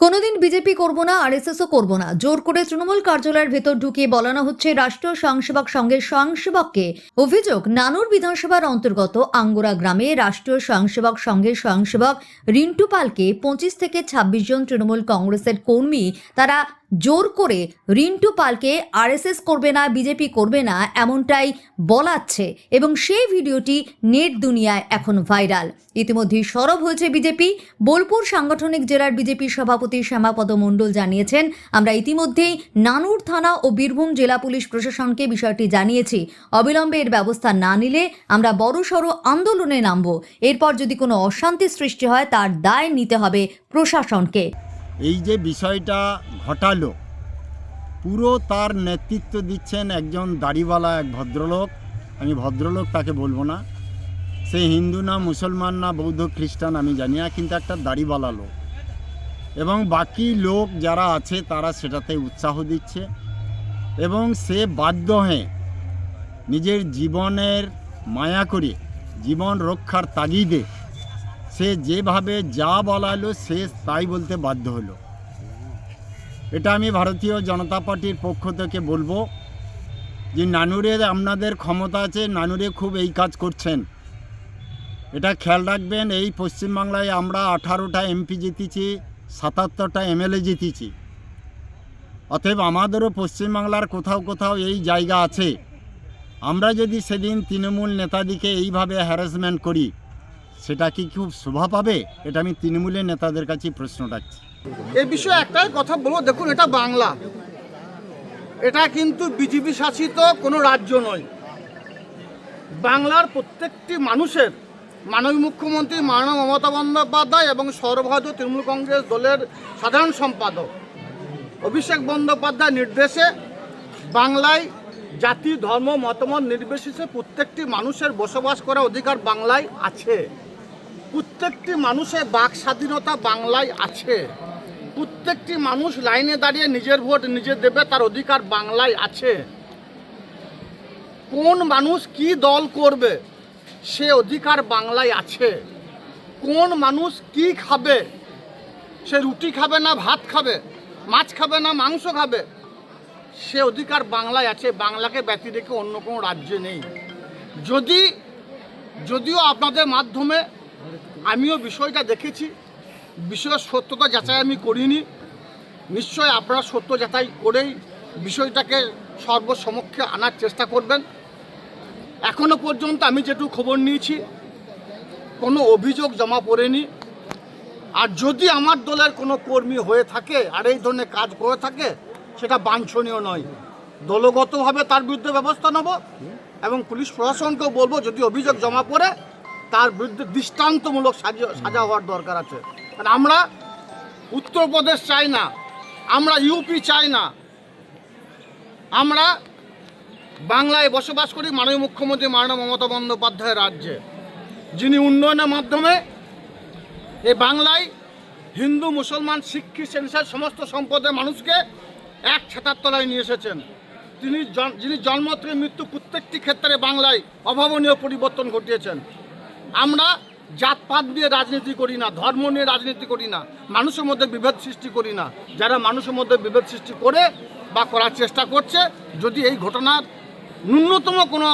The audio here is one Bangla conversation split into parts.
কোনোদিন বিজেপি করব না, আরএসএসও করব না, জোর করে তৃণমূল কার্যালয়ের ভেতর ঢুকিয়ে বলানো হচ্ছে রাষ্ট্রীয় স্বয়ংসেবক সংঘের স্বয়ংসেবককে। অভিযোগ, নানুর বিধানসভার অন্তর্গত আঙ্গুরা গ্রামে রাষ্ট্রীয় স্বয়ংসেবক সংঘের স্বয়ংসেবক রিন্টু পালকে 25 থেকে 26 জন তৃণমূল কংগ্রেসের কর্মী তারা জোর করে রিন্টু পালকে আরএসএস করবে না, বিজেপি করবে না এমনটাই বলাচ্ছে এবং সেই ভিডিওটি নেট দুনিয়ায় এখন ভাইরাল। ইতিমধ্যেই সরব হয়েছে বিজেপি। বোলপুর সাংগঠনিক জেলার বিজেপি সভাপতি শ্যামাপদ মণ্ডল জানিয়েছেন, আমরা ইতিমধ্যেই নানুর থানা ও বীরভূম জেলা পুলিশ প্রশাসনকে বিষয়টি জানিয়েছি। অবিলম্বে এর ব্যবস্থা না নিলে আমরা বড়সড় আন্দোলনে নামব। এরপর যদি কোনো অশান্তি সৃষ্টি হয় তার দায় নিতে হবে প্রশাসনকে। এই যে বিষয়টা ঘটালো, পুরো তার নেতৃত্ব দিচ্ছেন একজন দাড়িওয়ালা এক ভদ্রলোক। আমি ভদ্রলোক তাকে বলবো না, সে হিন্দু না, মুসলমান না, বৌদ্ধ, খ্রিস্টান আমি জানি না, কিন্তু একটা দাড়িওয়ালা লোক। এবং বাকি লোক যারা আছে তারা সেটাতে উৎসাহ দিচ্ছে এবং সে বাধ্য হয়ে নিজের জীবনের মায়া করে, জীবন রক্ষার তাগিদে সে যেভাবে যা বলালো সে তাই বলতে বাধ্য হলো। এটা আমি ভারতীয় জনতা পার্টির পক্ষ থেকে বলবো যে নানুরে আপনাদের ক্ষমতা আছে, নানুরে খুব এই কাজ করছেন, এটা খেয়াল রাখবেন। এই পশ্চিমবাংলায় আমরা 18টা এমপি জিতেছি, 77টা এমএলএ জিতেছি। অতএব আমাদেরও পশ্চিমবাংলার কোথাও কোথাও এই জায়গা আছে। আমরা যদি সেদিন তৃণমূল নেতাদিকে এইভাবে হ্যারাসমেন্ট করি সেটা কি খুব শোভা পাবে? এটা আমি তৃণমূলের নেতাদের কাছে প্রশ্ন রাখছি। এই বিষয়ে একটাই কথা বলবো, দেখুন এটা বাংলা, এটা কিন্তু বিজেপি শাসিত কোনো রাজ্য নয়। বাংলার প্রত্যেকটি মানুষের মাননীয় মুখ্যমন্ত্রী মাননীয় মমতা বন্দ্যোপাধ্যায় এবং সর্বভারতীয় তৃণমূল কংগ্রেস দলের সাধারণ সম্পাদক অভিষেক বন্দ্যোপাধ্যায় নির্দেশে বাংলায় জাতি, ধর্ম, মতামত নির্বিশেষে প্রত্যেকটি মানুষের বসবাস করার অধিকার বাংলায় আছে। প্রত্যেকটি মানুষের বাক স্বাধীনতা বাংলায় আছে। প্রত্যেকটি মানুষ লাইনে দাঁড়িয়ে নিজের ভোট নিজে দেবে, তার অধিকার বাংলায় আছে। কোন মানুষ কি দল করবে সে অধিকার বাংলায় আছে। কোন মানুষ কি খাবে, সে রুটি খাবে না ভাত খাবে, মাছ খাবে না মাংস খাবে, সে অধিকার বাংলায় আছে। বাংলাকে ব্যতি রেখে অন্য কোনো রাজ্যে নেই। যদিও আপনাদের মাধ্যমে আমিও বিষয়টা দেখেছি, বিষয়ের সত্যতা যাচাই আমি করিনি। নিশ্চয় আপনারা সত্য যাচাই করেই বিষয়টাকে সর্বসমক্ষে আনার চেষ্টা করবেন। এখনো পর্যন্ত আমি যেটুকু খবর নিয়েছি কোনো অভিযোগ জমা পড়েনি। আর যদি আমার দলের কোনো কর্মী হয়ে থাকে আর এই ধরনের কাজ করে থাকে সেটা বাঞ্ছনীয় নয়। দলগতভাবে তার বিরুদ্ধে ব্যবস্থা নেব এবং পুলিশ প্রশাসনকেও বলবো যদি অভিযোগ জমা পড়ে তার বিরুদ্ধে দৃষ্টান্তমূলক সাজা হওয়ার দরকার আছে। কারণ আমরা উত্তরপ্রদেশ চাই না, আমরা ইউপি চাই না, আমরা বাংলায় বসবাস করি মাননীয় মুখ্যমন্ত্রী মাননীয় মমতা বন্দ্যোপাধ্যায়ের রাজ্যে, যিনি উন্নয়নের মাধ্যমে এই বাংলায় হিন্দু, মুসলমান, শিখ, খ্রিস্টান সমস্ত সম্প্রদায়ের মানুষকে এক ছাতার তলায় নিয়ে এসেছেন। যিনি জন্ম থেকে মৃত্যু প্রত্যেকটি ক্ষেত্রে বাংলায় অভাবনীয় পরিবর্তন ঘটিয়েছেন। আমরা জাতপাত নিয়ে রাজনীতি করি না, ধর্ম নিয়ে রাজনীতি করি না, মানুষের মধ্যে বিভেদ সৃষ্টি করি না। যারা মানুষের মধ্যে বিভেদ সৃষ্টি করে বা করার চেষ্টা করছে, যদি এই ঘটনার ন্যূনতম কোনো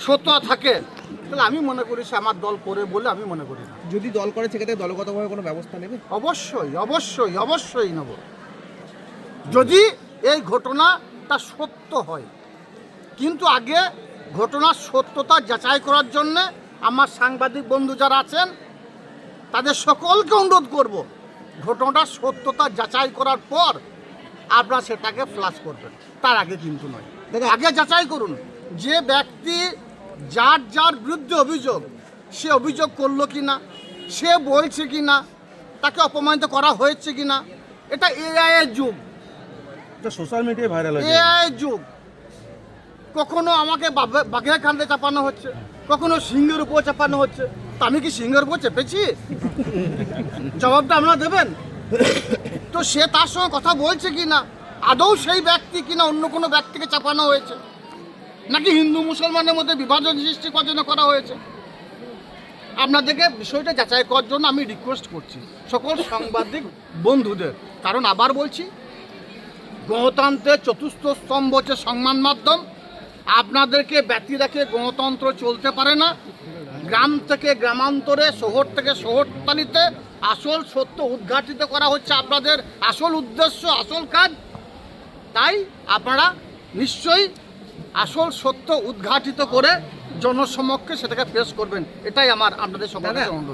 সত্যতা থাকে তাহলে আমি মনে করি সে আমার দল করে বলে আমি মনে করি না। যদি দল করে সেক্ষেত্রে দলগতভাবে কোনো ব্যবস্থা নেবে? অবশ্যই অবশ্যই অবশ্যই নেব, যদি এই ঘটনাটা সত্য হয়। কিন্তু আগে ঘটনার সত্যতা যাচাই করার জন্যে আমার সাংবাদিক বন্ধু যারা আছেন তাদের সকলকে অনুরোধ করব, ঘটনাটার সত্যতা যাচাই করার পর আপনারা সেটাকে ফ্ল্যাশ করবেন, তার আগে কিন্তু নয়। আগে যাচাই করুন যে ব্যক্তি যার বিরুদ্ধে অভিযোগ সে অভিযোগ করলো কি না, সে বলছে কি না, তাকে অপমানিত করা হয়েছে কি না। এটা এআইয়ের যুগ, সোশ্যাল মিডিয়ায় ভাইরাল হয়েছে। এআইয়ের যুগ। কখনো আমাকে বাঘের কান্দে চাপানো হচ্ছে, কখনো সিংহের উপর চাপানো হচ্ছে। তা আমি কি সিংহের উপর চেপেছি? জবাবটা আপনারা দেবেন। তো সে তার সঙ্গে কথা বলছে কি না, আদৌ সেই ব্যক্তি কিনা অন্য কোনো ব্যক্তিকে চাপানো হয়েছে, নাকি হিন্দু মুসলমানের মধ্যে বিভাজন সৃষ্টি করার জন্য করা হয়েছে। আপনাদেরকে বিষয়টা যাচাই করার জন্য আমি রিকোয়েস্ট করছি সকল সাংবাদিক বন্ধুদের। কারণ আবার বলছি, গণতন্ত্রের চতুর্থ স্তম্ভ হচ্ছে সংবাদ মাধ্যম। আপনাদেরকে ব্যতি রেখে গণতন্ত্র চলতে পারে না। গ্রাম থেকে গ্রামান্তরে, শহর থেকে শহরতলিতে আসল সত্য উদ্ঘাটিত করা হচ্ছে আপনাদের আসল উদ্দেশ্য, আসল কাজ। তাই আপনারা নিশ্চয়ই আসল সত্য উদ্ঘাটিত করে জনসমক্ষে সেটাকে পেশ করবেন, এটাই আমার আপনাদের সকলের অনুরোধ।